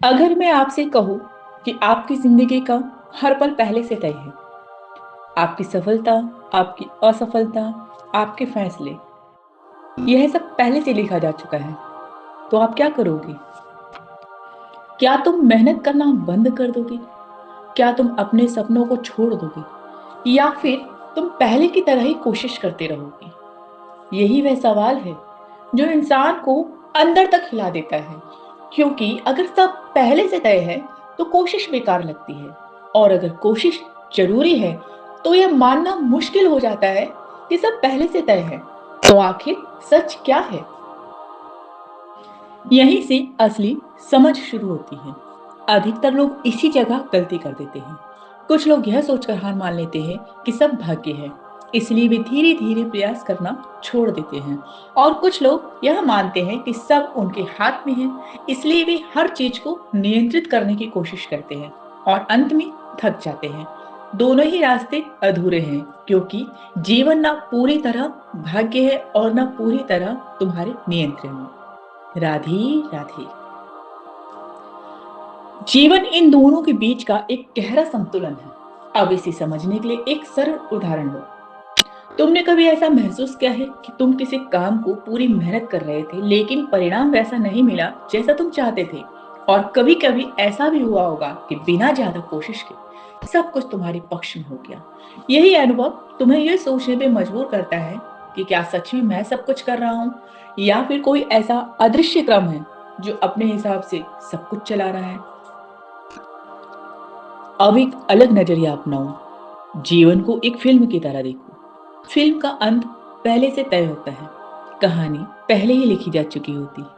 अगर मैं आपसे कहूँ कि आपकी ज़िंदगी का हर पल पहले से तय है, आपकी सफलता, आपकी असफलता, आपके फैसले, यह सब पहले से लिखा जा चुका है, तो आप क्या करोगे? क्या तुम मेहनत करना बंद कर दोगे? क्या तुम अपने सपनों को छोड़ दोगे? या फिर तुम पहले की तरह ही कोशिश करते रहोगे? यही वह सवाल है जो इंसान को अंदर तक हिला देता है, क्योंकि अगर सब पहले से तय है तो कोशिश बेकार लगती है, और अगर कोशिश जरूरी है तो यह मानना मुश्किल हो जाता है कि सब पहले से तय है। तो आखिर सच क्या है? यहीं से असली समझ शुरू होती है। अधिकतर लोग इसी जगह गलती कर देते हैं। कुछ लोग यह सोचकर हार मान लेते हैं कि सब भाग्य है, इसलिए वे धीरे धीरे प्रयास करना छोड़ देते हैं। और कुछ लोग यह मानते हैं कि सब उनके हाथ में है, इसलिए वे हर चीज को नियंत्रित करने की कोशिश करते हैं और अंत में थक जाते हैं। दोनों ही रास्ते अधूरे हैं, क्योंकि जीवन ना पूरी तरह भाग्य है और ना पूरी तरह तुम्हारे नियंत्रण में। राधे राधे। जीवन इन दोनों के बीच का एक गहरा संतुलन है। अब इसे समझने के लिए एक सरल उदाहरण लो। तुमने कभी ऐसा महसूस किया है कि तुम किसी काम को पूरी मेहनत कर रहे थे, लेकिन परिणाम वैसा नहीं मिला जैसा तुम चाहते थे? और कभी कभी ऐसा भी हुआ होगा कि बिना ज्यादा कोशिश के सब कुछ तुम्हारे पक्ष में हो गया। यही अनुभव तुम्हें यह सोचने पे मजबूर करता है कि क्या सच में मैं सब कुछ कर रहा हूँ, या फिर कोई ऐसा अदृश्य क्रम है जो अपने हिसाब से सब कुछ चला रहा है। अब एक अलग नजरिया अपनाओ। जीवन को एक फिल्म की तरह देखो। फिल्म का अंत पहले से तय होता है, कहानी पहले ही लिखी जा चुकी होती है।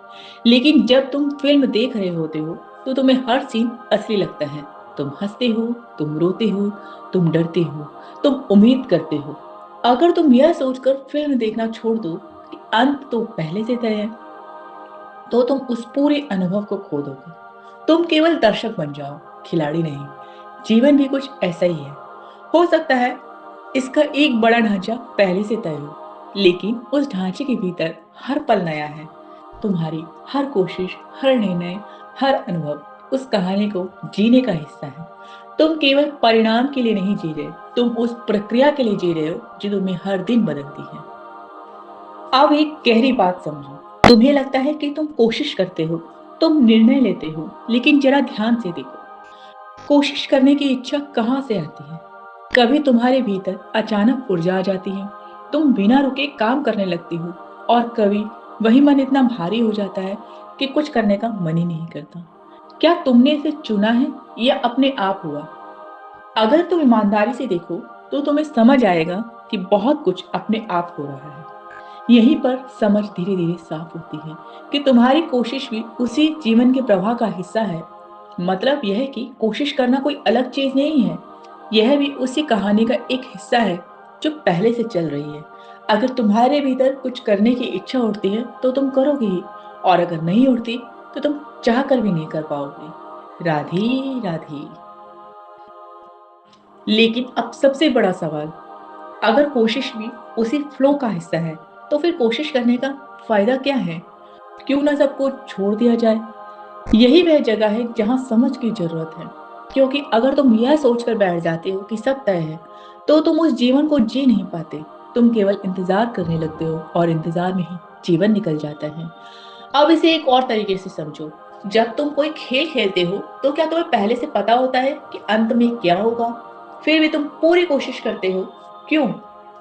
लेकिन जब तुम फिल्म देख रहे होते हो तो तुम्हें हर सीन असली लगता है। तुम हंसते हो, तुम रोते हो, तुम डरते हो, तुम उम्मीद करते हो। अगर तुम यह सोचकर फिल्म देखना छोड़ दो कि अंत तो पहले से तय है, तो तुम उस पूरे अनुभव को खो दोगे। तुम केवल दर्शक बन जाओ, खिलाड़ी नहीं। जीवन भी कुछ ऐसा ही है। हो सकता है इसका एक बड़ा ढांचा पहले से तय हो, लेकिन उस ढांचे के भीतर हर पल नया है। तुम्हारी हर कोशिश, हर निर्णय, हर अनुभव उस कहानी को जीने का हिस्सा है। तुम केवल परिणाम के लिए नहीं जी रहे, तुम उस प्रक्रिया के लिए जी रहे हो जो तुम्हें हर दिन बदलती है। अब एक गहरी बात समझो। तुम्हें लगता है कि तुम कोशिश करते हो, तुम निर्णय लेते हो, लेकिन जरा ध्यान से देखो, कोशिश करने की इच्छा कहाँ से आती है? कभी तुम्हारे भीतर अचानक ऊर्जा आ जाती है, तुम बिना रुके काम करने लगती हो, और कभी वही मन इतना भारी हो जाता है कि कुछ करने का मन ही नहीं करता। क्या तुमने इसे चुना है या अपने आप हुआ? अगर तुम ईमानदारी से देखो तो तुम्हें समझ आएगा कि बहुत कुछ अपने आप हो रहा है। यहीं पर समझ धीरे धीरे साफ होती है कि तुम्हारी कोशिश भी उसी जीवन के प्रवाह का हिस्सा है। मतलब यह है कि कोशिश करना कोई अलग चीज नहीं है, यह भी उसी कहानी का एक हिस्सा है जो पहले से चल रही है। अगर तुम्हारे भीतर कुछ करने की इच्छा उठती है तो तुम करोगे ही, और अगर नहीं उठती तो तुम चाह कर भी नहीं कर पाओगे। राधे राधे। लेकिन अब सबसे बड़ा सवाल, अगर कोशिश भी उसी फ्लो का हिस्सा है तो फिर कोशिश करने का फायदा क्या है? क्यों ना सबको छोड़ दिया जाए? यही वह जगह है जहां समझ की जरूरत है, क्योंकि अगर तुम यह सोचकर बैठ जाते हो कि सब तय है तो तुम उस जीवन को जी नहीं पाते। तुम केवल इंतजार करने लगते हो, और इंतजार में ही जीवन निकल जाता है। अब इसे एक और तरीके से समझो। जब तुम कोई खेल खेलते हो तो क्या तुम्हें पहले से पता होता है कि अंत में क्या होगा? फिर भी तुम पूरी कोशिश करते हो। क्यों?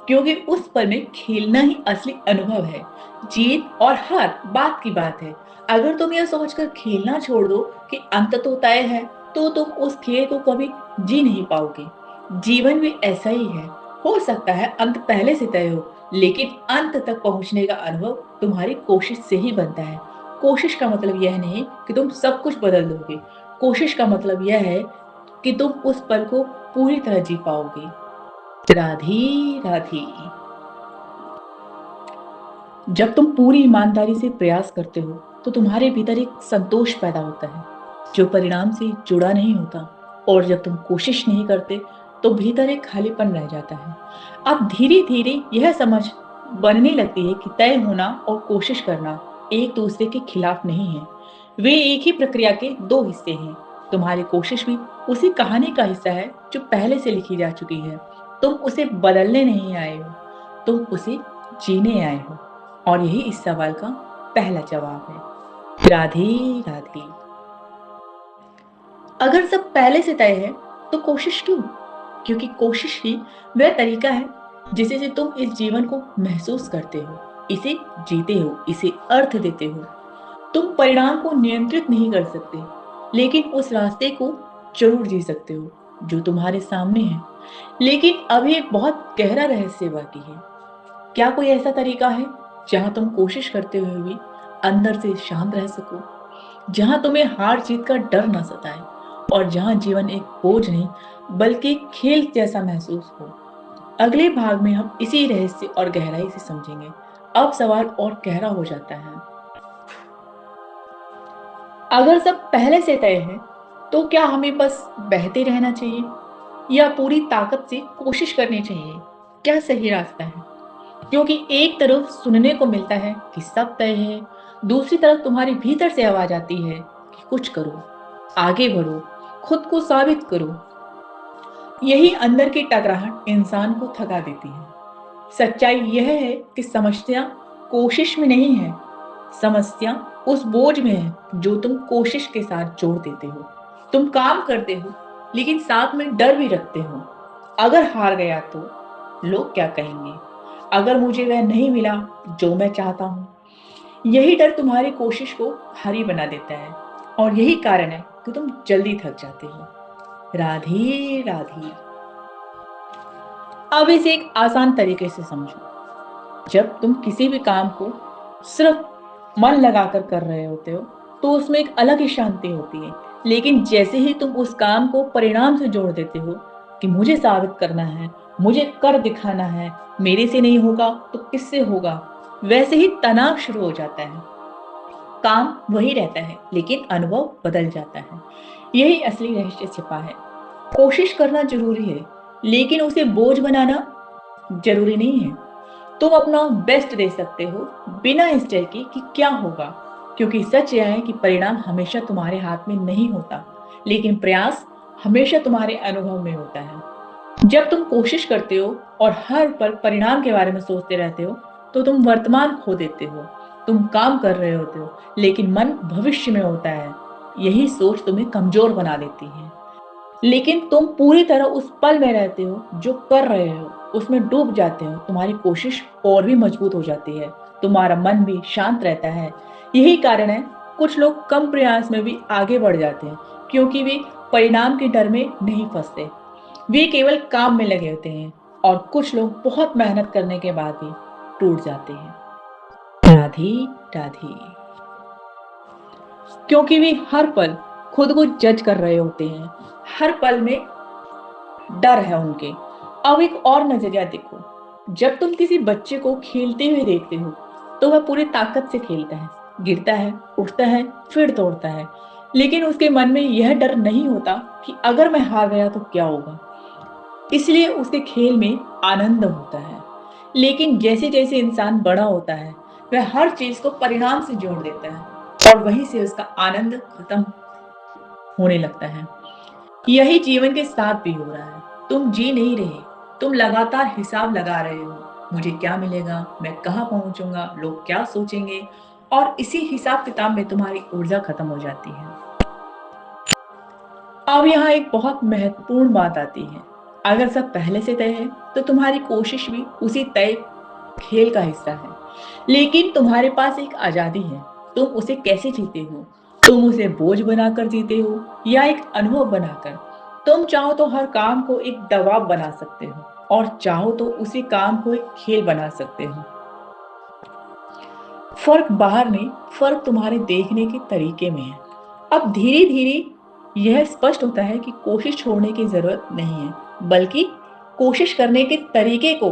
क्योंकि उस पल में खेलना ही असली अनुभव है। जीत और हार बात की बात है। अगर तुम यह सोचकर खेलना छोड़ दो कि अंत तो तय है, तो तुम उस खेल को कभी जी नहीं पाओगे। जीवन भी ऐसा ही है। हो सकता है अंत पहले से तय हो, लेकिन अंत तक पहुंचने का अनुभव तुम्हारी कोशिश से ही बनता है। कोशिश का मतलब यह नहीं कि तुम सब कुछ बदल दोगे। कोशिश का मतलब यह है कि तुम उस पल को पूरी तरह जी पाओगे। राधे राधे। जब तुम पूरी ईमानदारी से प्रयास करते हो तो तुम्हारे भीतर एक संतोष पैदा होता है जो परिणाम से जुड़ा नहीं होता। और जब तुम कोशिश नहीं करते तो भीतर एक खालीपन रह जाता है। अब धीरे धीरे यह समझ बनने लगती है कि तय होना और कोशिश करना एक दूसरे के खिलाफ नहीं है। वे एक ही प्रक्रिया के दो हिस्से हैं। तुम्हारी कोशिश भी उसी कहानी का हिस्सा है जो पहले से लिखी जा चुकी है। तुम उसे बदलने नहीं आए हो, तुम उसे जीने आए हो। और यही इस सवाल का पहला जवाब है। राधे राधे। अगर सब पहले से तय है तो कोशिश क्यों? क्योंकि कोशिश ही वह तरीका है जिससे से तुम इस जीवन को महसूस करते हो, इसे जीते हो, इसे अर्थ देते हो। तुम परिणाम को नियंत्रित नहीं कर सकते, लेकिन उस रास्ते को जरूर जी सकते हो जो तुम्हारे सामने है। लेकिन अभी एक बहुत गहरा रहस्य बाकी है। क्या कोई ऐसा तरीका है जहां तुम कोशिश करते हुए भी अंदर से शांत रह सको, जहां तुम्हें हार जीत का डर ना सताए, और जहां जीवन एक बोझ नहीं बल्कि एक खेल जैसा महसूस हो? अगले भाग में हम इसी रहस्य और गहराई से समझेंगे। अब सवाल और गहरा हो जाता है। अगर सब पहले से तय है तो क्या हमें बस बहते रहना चाहिए या पूरी ताकत से कोशिश करनी चाहिए? क्या सही रास्ता है? क्योंकि एक तरफ सुनने को मिलता है कि सब तय है, दूसरी तरफ तुम्हारे भीतर से आवाज आती है कि कुछ करो, आगे बढ़ो, खुद को साबित करो। यही अंदर की टकराहट इंसान को थका देती है। सच्चाई यह है कि समस्या कोशिश में नहीं है, समस्या उस बोझ में है जो तुम कोशिश के साथ जोड़ देते हो। तुम काम करते हो लेकिन साथ में डर भी रखते हो। अगर हार गया तो लोग क्या कहेंगे? अगर मुझे वह नहीं मिला जो मैं चाहता हूँ? यही डर तुम्हारी कोशिश को भारी बना देता है, और यही कारण है कि तुम जल्दी थक जाते हो। राधे राधे। अब इसे एक आसान तरीके से समझो। जब तुम किसी भी काम को सिर्फ मन लगाकर कर रहे होते हो तो उसमें एक अलग ही शांति होती है। लेकिन जैसे ही तुम उस काम को परिणाम से जोड़ देते हो कि मुझे साबित करना है, मुझे कर दिखाना है, मेरे से नहीं होगा तो किससे होगा, वैसे ही तनाव शुरू हो जाता है। काम वही रहता है लेकिन अनुभव बदल जाता है। यही असली रहस्य छिपा है। कोशिश करना जरूरी है, लेकिन उसे बोझ बनाना जरूरी नहीं है। तुम अपना बेस्ट दे सकते हो बिना इस डर के कि क्या होगा। क्योंकि सच यह है कि परिणाम हमेशा तुम्हारे हाथ में नहीं होता, लेकिन प्रयास हमेशा तुम्हारे अनुभव में होता है। जब तुम कोशिश करते हो और हर पल परिणाम के बारे में सोचते रहते हो तो तुम वर्तमान खो देते हो। तुम काम कर रहे होते हो लेकिन मन भविष्य में होता है। यही सोच तुम्हें कमजोर बना देती है। लेकिन तुम पूरी तरह उस पल में रहते हो जो कर रहे हो, उसमें डूब जाते हो। तुम्हारी कोशिश और भी मजबूत हो जाती है, तुम्हारा मन भी शांत रहता है। यही कारण है कुछ लोग कम प्रयास में भी आगे बढ़ जाते हैं, क्योंकि वे परिणाम के डर में नहीं फंसते। वे केवल काम में लगे होते हैं। और कुछ लोग बहुत मेहनत करने के बाद भी टूट जाते हैं। राधे राधे। क्योंकि वे हर पल खुद को जज कर रहे होते हैं, हर पल में डर है उनके। अब एक और नजरिया देखो। जब तुम किसी बच्चे को खेलते हुए देखते हो तो वह पूरी ताकत से खेलता है, गिरता है, उठता है, फिर तोड़ता है। लेकिन उसके मन में यह डर नहीं होता कि अगर मैं हार गया तो क्या होगा। इसलिए उसके खेल में आनंद होता है। लेकिन जैसे जैसे इंसान बड़ा होता है वह हर चीज को परिणाम से जोड़ देता है, और वहीं से उसका आनंद खत्म होने लगता है। यही जीवन के साथ भी हो रहा है। तुम जी नहीं रहे, तुम लगातार हिसाब लगा रहे हो। मुझे क्या मिलेगा, मैं कहाँ पहुंचूंगा, लोग क्या सोचेंगे। और इसी हिसाब किताब में तुम्हारी ऊर्जा खत्म हो जाती है। अब यहाँ एक बहुत महत्वपूर्ण बात आती है। अगर सब पहले से तय है तो तुम्हारी कोशिश भी उसी तय खेल का हिस्सा है। लेकिन तुम्हारे पास एक आजादी है। तुम उसे कैसे जीते हो? तुम उसे बोझ बनाकर जीते हो या एक अनुभव बनाकर? तुम चाहो तो हर काम को एक दबाव बना सकते हो, और चाहो तो उसी काम को एक खेल बना सकते हो। फर्क बाहर नहीं, फर्क तुम्हारे देखने के तरीके में है। अब धीरे धीरे यह स्पष्ट होता है कि कोशिश छोड़ने की जरूरत नहीं है, बल्कि कोशिश करने के तरीके को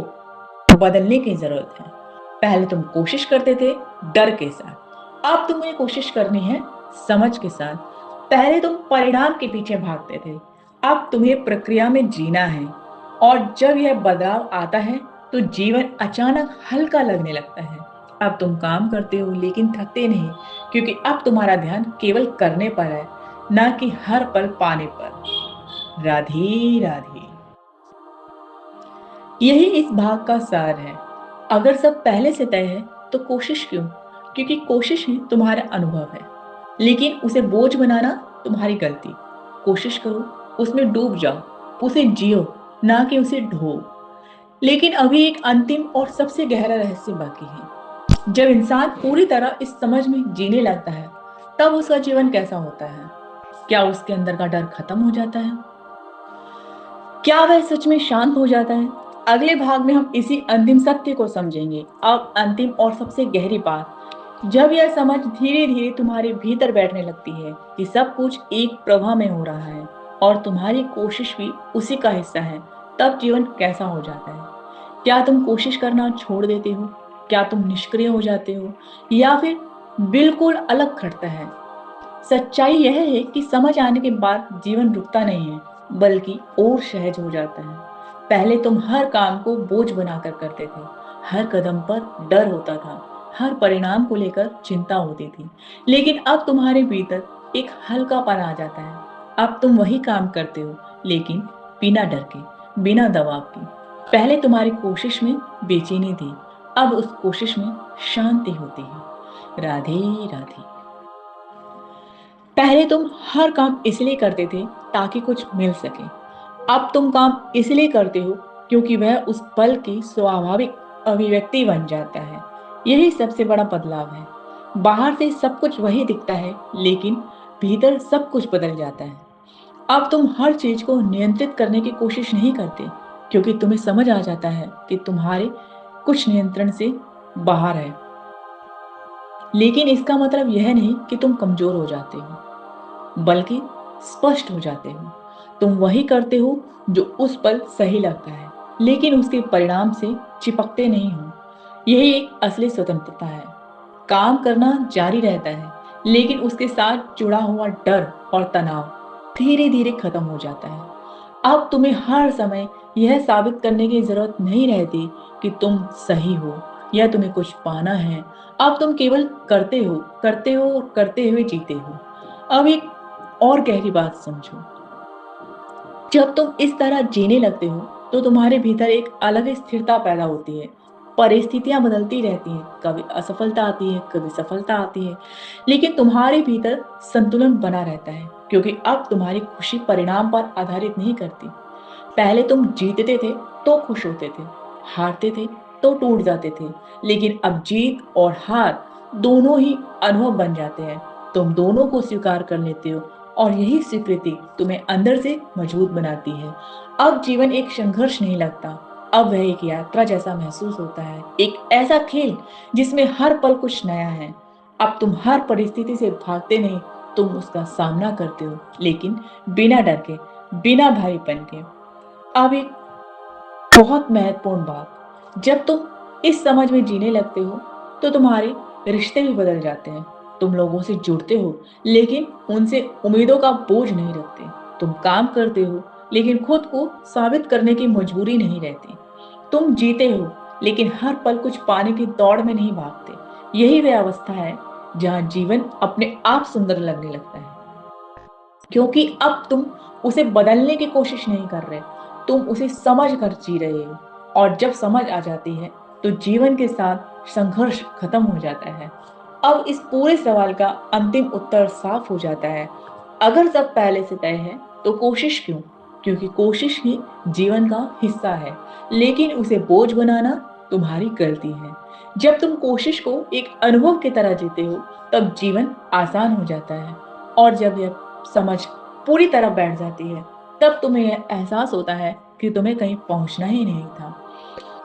बदलने की जरूरत है। पहले तुम कोशिश करते थे डर के साथ, अब तुम्हें कोशिश करनी है समझ के साथ। पहले तुम परिणाम के पीछे भागते थे, अब तुम्हें प्रक्रिया में जीना है। और जब यह बदलाव आता है तो जीवन अचानक हल्का लगने लगता है। अब तुम काम करते हो लेकिन थकते नहीं, क्योंकि अब तुम्हारा ध्यान केवल करने पर है, ना कि हर पल पाने पर। राधे राधे। यही इस भाग का सार है। अगर सब पहले से तय है तो कोशिश क्यों? क्योंकि कोशिश ही तुम्हारा अनुभव है, लेकिन उसे बोझ बनाना तुम्हारी गलती। कोशिश करो, उसमें डूब जाओ, उसे जियो, ना कि उसे ढो। लेकिन अभी एक अंतिम और सबसे गहरा रहस्य बाकी है। जब इंसान पूरी तरह इस समझ में जीने लगता है, तब उसका जीवन कैसा होता है? क्या उसके अंदर का डर खत्म हो जाता है? क्या वह सच में शांत हो जाता है? अगले भाग में हम इसी अंतिम सत्य को समझेंगे। अब अंतिम और सबसे गहरी बात, जब यह समझ धीरे धीरे तुम्हारे भीतर बैठने लगती है कि सब कुछ एक प्रवाह में हो रहा है और तुम्हारी कोशिश भी उसी का हिस्सा है, तब जीवन कैसा हो जाता है? क्या तुम कोशिश करना छोड़ देते हो? क्या तुम निष्क्रिय हो जाते हो, या फिर बिल्कुल अलग खड़ता है? सच्चाई यह है कि समझ आने के बाद जीवन रुकता नहीं है, बल्कि और सहज हो जाता है। पहले तुम हर काम को बोझ बनाकर करते थे, हर कदम पर डर होता था, हर परिणाम को लेकर चिंता होती थी। लेकिन अब तुम्हारे भीतर एक हल्कापन आ जाता है। अब तुम वही काम करते हो, लेकिन बिना डर के, बिना दबाव के। पहले तुम्हारी कोशिश में बेचैनी थी, अब उस कोशिश में शांति होती है। राधे राधे। पहले तुम हर काम इसलिए करते थे ताकि कुछ मिल सके। अब तुम काम इसलिए करते हो क्योंकि वह उस पल की स्वाभाविक अभिव्यक्ति बन जाता है। यही सबसे बड़ा बदलाव है। बाहर से सब कुछ वही दिखता है, लेकिन भीतर सब कुछ बदल जाता है। अब तुम हर चीज को नियंत्रित करने की कोशिश नहीं करते, क्योंकि तुम्हें समझ आ जाता है कि तुम्हारे कुछ नियंत्रण से बाहर है। लेकिन इसका मतलब यह नहीं कि तुम कमजोर हो जाते हो, बल्कि स्पष्ट हो जाते हो। तुम वही करते हो जो उस पल सही लगता है, लेकिन उसके परिणाम से चिपकते नहीं हो। यही एक असली स्वतंत्रता है। काम करना जारी रहता है, लेकिन उसके साथ जुड़ा हुआ डर और तनाव धीरे धीरे खत्म हो जाता है। अब तुम्हें हर समय यह साबित करने की जरूरत नहीं रहती कि तुम सही हो या तुम्हें कुछ पाना है। अब तुम केवल करते हो और करते हुए जीते हो। अब एक और गहरी बात समझो, जब तुम इस तरह जीने लगते हो तो तुम्हारे भीतर एक अलग स्थिरता पैदा होती है। परिस्थितियां बदलती रहती हैं, कभी असफलता आती है, कभी सफलता आती है, लेकिन तुम्हारे भीतर संतुलन बना रहता है, क्योंकि अब तुम्हारी खुशी परिणाम पर आधारित नहीं करती। पहले तुम जीतते थे तो खुश होते थे, हारते थे तो टूट जाते थे, लेकिन अब जीत और हार दोनों ही अनुभव बन जाते हैं। तुम दोनों को स्वीकार कर लेते हो, और यही स्वीकृति तुम्हें अंदर से मजबूत बनाती है। अब जीवन एक संघर्ष नहीं लगता, अब वह एक यात्रा जैसा महसूस होता है, एक ऐसा खेल जिसमें हर पल कुछ नया है। अब तुम हर परिस्थिति से भागते नहीं, तुम उसका सामना करते हो, लेकिन बिना डर के, बिना भारीपन के। अब एक बहुत महत्वपूर्ण बात, जब तुम इस समझ में जीने लगते हो तो तुम्हारे रिश्ते भी बदल जाते हैं। तुम लोगों से जुड़ते हो, लेकिन उनसे उम्मीदों का बोझ नहीं रखते। तुम काम करते हो, लेकिन खुद को साबित करने की मजबूरी नहीं रहती। तुम जीते हो, लेकिन हर पल कुछ पाने की दौड़ में नहीं भागते। यही वह अवस्था है जहाँ जीवन अपने आप सुंदर लगने लगता है, क्योंकि अब तुम उसे बदलने की कोशिश नहीं कर रहे, तुम उसे समझ कर जी रहे हो। और जब समझ आ जाती है तो जीवन के साथ संघर्ष खत्म हो जाता है। अब इस पूरे सवाल का अंतिम उत्तर साफ हो जाता है। अगर सब पहले से तय है तो कोशिश क्यों? क्योंकि कोशिश ही जीवन का हिस्सा है, लेकिन उसे बोझ बनाना तुम्हारी गलती है। जब तुम कोशिश को एक अनुभव की तरह जीते हो, तब जीवन आसान हो जाता है। और जब यह समझ पूरी तरह बैठ जाती है, तब तुम्हें यह एहसास होता है कि तुम्हें कहीं पहुंचना ही नहीं था,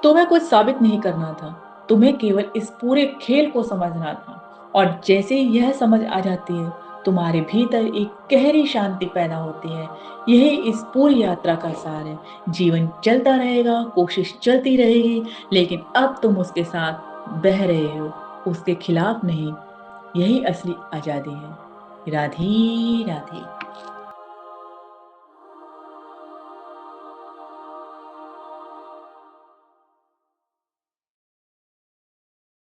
तुम्हें कुछ साबित नहीं करना था, तुम्हें केवल इस पूरे खेल को समझना था। और जैसे ही यह समझ आ जाती है, तुम्हारे भीतर एक गहरी शांति पैदा होती है। यही इस पूरी यात्रा का सार है। जीवन चलता रहेगा, कोशिश चलती रहेगी, लेकिन अब तुम उसके साथ बह रहे हो, उसके खिलाफ नहीं। यही असली आजादी है। राधे राधे।